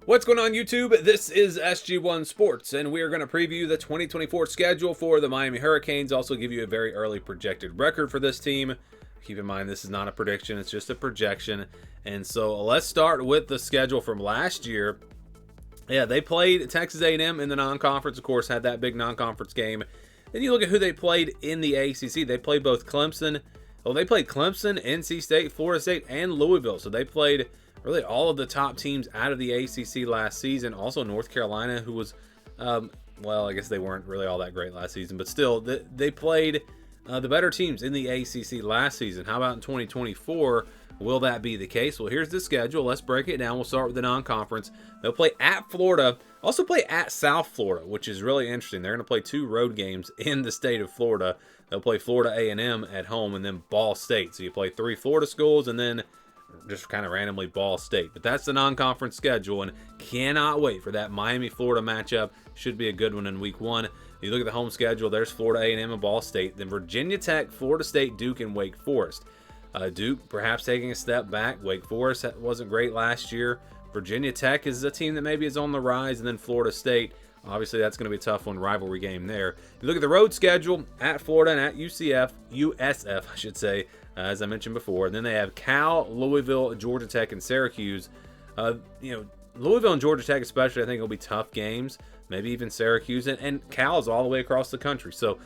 What's going on, YouTube? This is SG1 Sports, and we are going to preview the 2024 schedule for the Miami Hurricanes. Also give you a very early projected record for this team. Keep in mind, this is not a prediction, it's just a projection. And so let's start with the schedule from last year. Yeah, they played Texas A&M in the non-conference, of course, had that big non-conference game. Then you look at who they played in the ACC. They played both Clemson. Well, they played Clemson, NC State, Florida State, and Louisville. So they played really all of the top teams out of the ACC last season. Also North Carolina, who was, well, I guess they weren't really all that great last season, but still, they played the better teams in the ACC last season. How about in 2024? Will that be the case? Well, here's the schedule. Let's break it down. We'll start with the non-conference. They'll play at Florida, also play at South Florida, which is really interesting. They're going to play 2 road games in the state of Florida. They'll play Florida A&M at home and then Ball State. So you play 3 Florida schools and then just kind of randomly Ball State. But that's the non-conference schedule, and cannot wait for that Miami-Florida matchup. Should be a good one in week 1. You look at the home schedule, there's Florida A&M and Ball State, then Virginia Tech, Florida State, Duke, and Wake Forest. Duke perhaps taking a step back. Wake Forest wasn't great last year. Virginia Tech is a team that maybe is on the rise, and then Florida State. Obviously, that's going to be a tough one, rivalry game there. You look at the road schedule, at Florida and at USF, I should say, as I mentioned before. And then they have Cal, Louisville, Georgia Tech, and Syracuse. Louisville and Georgia Tech especially, I think will be tough games. Maybe even Syracuse, and Cal is all the way across the country. So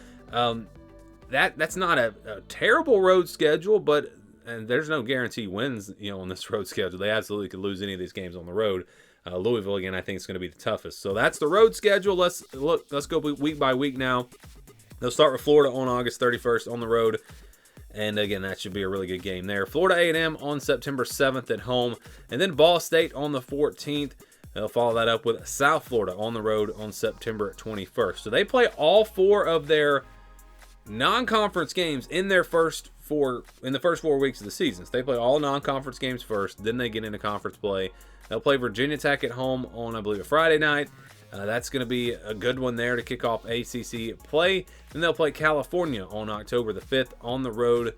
that's not a terrible road schedule, but there's no guarantee wins, on this road schedule. They absolutely could lose any of these games on the road. Louisville, again, I think is going to be the toughest. So that's the road schedule. Let's go week by week now. They'll start with Florida on August 31st on the road. And again, that should be a really good game there. Florida A&M on September 7th at home. And then Ball State on the 14th. They'll follow that up with South Florida on the road on September 21st. So they play all 4 of their non-conference games in the first 4 weeks of the season. So they play all non-conference games first, then they get into conference play. They'll play Virginia Tech at home on, I believe, a Friday night. That's going to be a good one there to kick off ACC play. Then they'll play California on October the 5th on the road.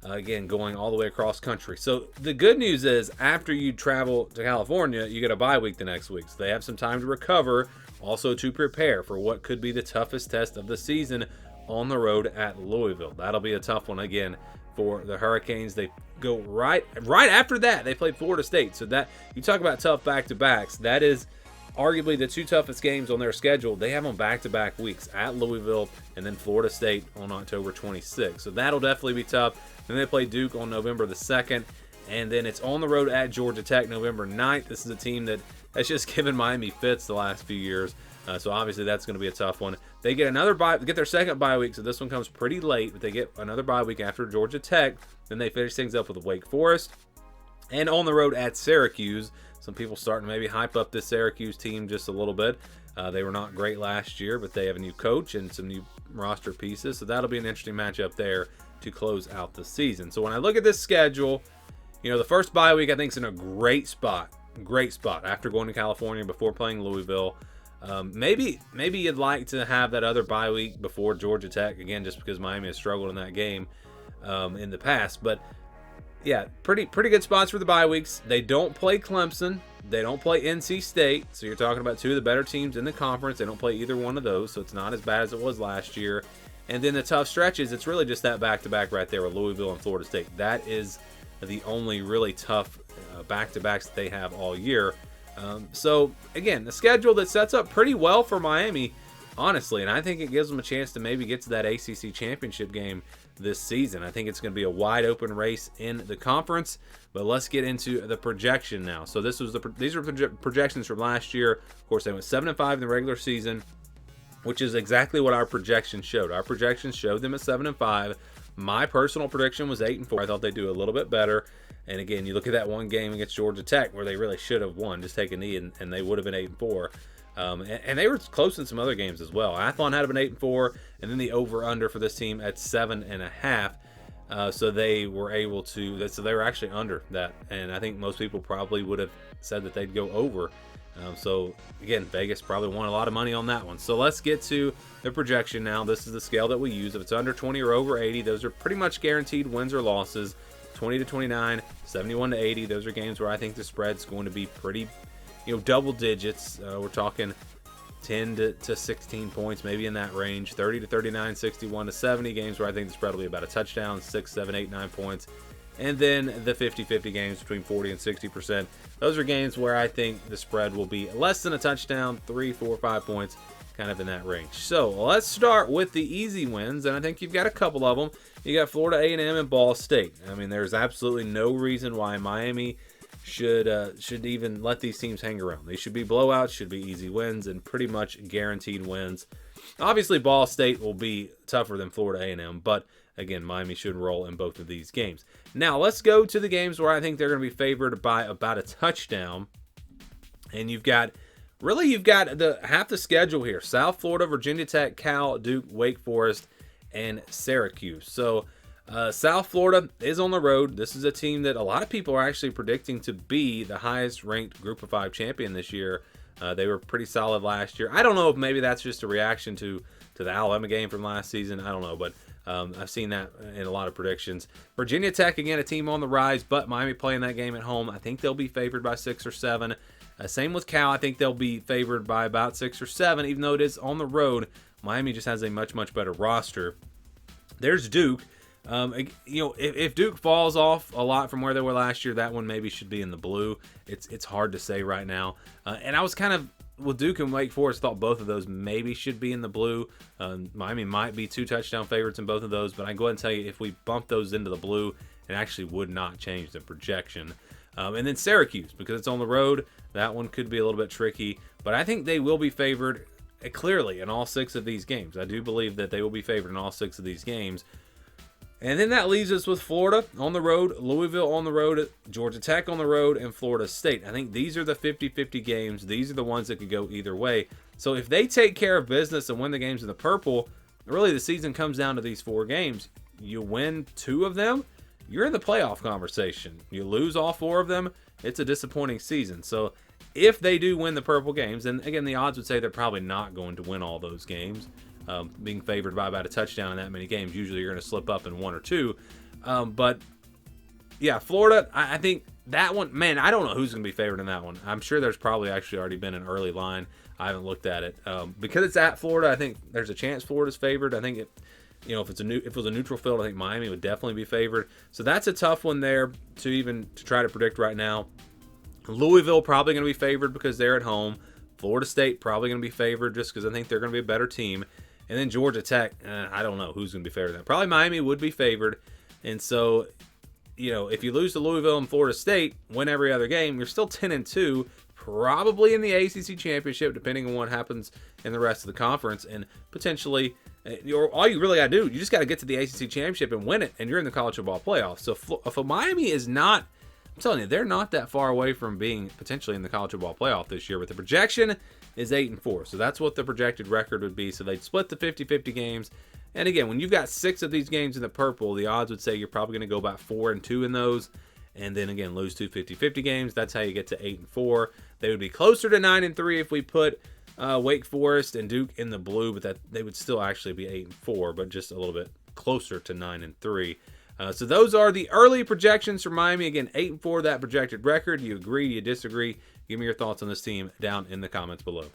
Again, going all the way across country. So the good news is after you travel to California, you get a bye week the next week. So they have some time to recover, also to prepare for what could be the toughest test of the season on the road at Louisville. That'll be a tough one again for the Hurricanes. They go right after that. They play Florida State. So that, you talk about tough back-to-backs, that is arguably the 2 toughest games on their schedule. They have them back-to-back weeks at Louisville and then Florida State on October 26th. So that'll definitely be tough. Then they play Duke on November the 2nd. And then it's on the road at Georgia Tech November 9th. This is a team that's just given Miami fits the last few years. So obviously that's going to be a tough one. They get another bye, get their second bye week, so this one comes pretty late, but they get another bye week after Georgia Tech. Then they finish things up with Wake Forest and on the road at Syracuse. Some people starting to maybe hype up this Syracuse team just a little bit. They were not great last year, but they have a new coach and some new roster pieces, so that'll be an interesting matchup there to close out the season. So when I look at this schedule, the first bye week I think is in a great spot after going to California before playing Louisville. Maybe you'd like to have that other bye week before Georgia Tech, again, just because Miami has struggled in that game in the past. But yeah, pretty good spots for the bye weeks. They don't play Clemson. They don't play NC State. So you're talking about 2 of the better teams in the conference. They don't play either one of those, so it's not as bad as it was last year. And then the tough stretches, it's really just that back-to-back right there with Louisville and Florida State. That is the only really tough back-to-backs that they have all year. So again, the schedule that sets up pretty well for Miami, honestly, and I think it gives them a chance to maybe get to that ACC championship game this season. I think it's going to be a wide open race in the conference, but let's get into the projection now. So these are projections from last year. Of course, they went 7-5 in the regular season, which is exactly what our projections showed. Our projections showed them at 7-5. My personal prediction was 8-4. I thought they'd do a little bit better. And again, you look at that one game against Georgia Tech where they really should have won, just take a knee, and they would have been 8-4. And they were close in some other games as well. Athlon had been 8-4, and then the over/under for this team at 7.5. So they were able to. So they were actually under that, and I think most people probably would have said that they'd go over. So again, Vegas probably won a lot of money on that one. So let's get to the projection now. This is the scale that we use. If it's under 20 or over 80, those are pretty much guaranteed wins or losses. 20 to 29, 71 to 80. Those are games where I think the spread's going to be pretty double digits. We're talking 10 to 16 points, maybe in that range. 30 to 39, 61 to 70 games where I think the spread will be about a touchdown, 6, 7, 8, 9 points. And then the 50-50 games between 40 and 60%. Those are games where I think the spread will be less than a touchdown, 3, 4, 5 points, kind of in that range. So let's start with the easy wins, and I think you've got a couple of them. You got Florida A&M and Ball State. I mean, there's absolutely no reason why Miami should even let these teams hang around. They should be blowouts, should be easy wins, and pretty much guaranteed wins. Obviously, Ball State will be tougher than Florida A&M, but again, Miami should roll in both of these games. Now, let's go to the games where I think they're going to be favored by about a touchdown. And you've got the half the schedule here: South Florida, Virginia Tech, Cal, Duke, Wake Forest, and Syracuse. So South Florida is on the road. This is a team that a lot of people are actually predicting to be the highest ranked Group of 5 champion this year. They were pretty solid last year. I don't know if maybe that's just a reaction to the Alabama game from last season. I don't know, but I've seen that in a lot of predictions. Virginia Tech, again, a team on the rise, but Miami playing that game at home. I think they'll be favored by 6 or 7. Same with Cal. I think they'll be favored by about 6 or 7, even though it is on the road. Miami just has a much, much better roster. There's Duke. If Duke falls off a lot from where they were last year, that one maybe should be in the blue. It's hard to say right now. And I was kind of, with Duke and Wake Forest, thought both of those maybe should be in the blue. Miami might be 2 touchdown favorites in both of those, but I can go ahead and tell you, if we bump those into the blue, it actually would not change the projection. And then Syracuse, because it's on the road, that one could be a little bit tricky, but I think they will be favored clearly in all 6 of these games. I do believe that they will be favored in all 6 of these games. And then that leaves us with Florida on the road, Louisville on the road, Georgia Tech on the road, and Florida State. I think these are the 50-50 games. These are the ones that could go either way. So if they take care of business and win the games in the purple, really the season comes down to these 4 games. You win 2 of them, you're in the playoff conversation. You lose all 4 of them, it's a disappointing season. So if they do win the purple games, and again, the odds would say they're probably not going to win all those games, being favored by about a touchdown in that many games. Usually you're going to slip up in 1 or 2. But yeah, Florida, I think that one, man, I don't know who's going to be favored in that one. I'm sure there's probably actually already been an early line. I haven't looked at it. Because it's at Florida, I think there's a chance Florida's favored. I think if it was a neutral field, I think Miami would definitely be favored. So that's a tough one there to try to predict right now. Louisville probably going to be favored because they're at home. Florida State probably going to be favored just because I think they're going to be a better team. And then Georgia Tech, I don't know who's going to be favored. Probably Miami would be favored. And so, if you lose to Louisville and Florida State, win every other game, you're still 10-2, probably in the ACC championship, depending on what happens in the rest of the conference. And potentially, all you really got to do, you just got to get to the ACC championship and win it, and you're in the college football playoff. So if Miami is not, I'm telling you, they're not that far away from being potentially in the college football playoff this year. But the projection is 8-4. So that's what the projected record would be. So they'd split the 50-50 games. And again, when you've got 6 of these games in the purple, the odds would say you're probably going to go about 4-2 in those. And then again, lose 2 50-50 games. That's how you get to 8-4. They would be closer to 9-3 if we put Wake Forest and Duke in the blue, but that they would still actually be 8-4, but just a little bit closer to 9-3. So those are the early projections for Miami. Again, 8-4, that projected record. You agree? You disagree? Give me your thoughts on this team down in the comments below.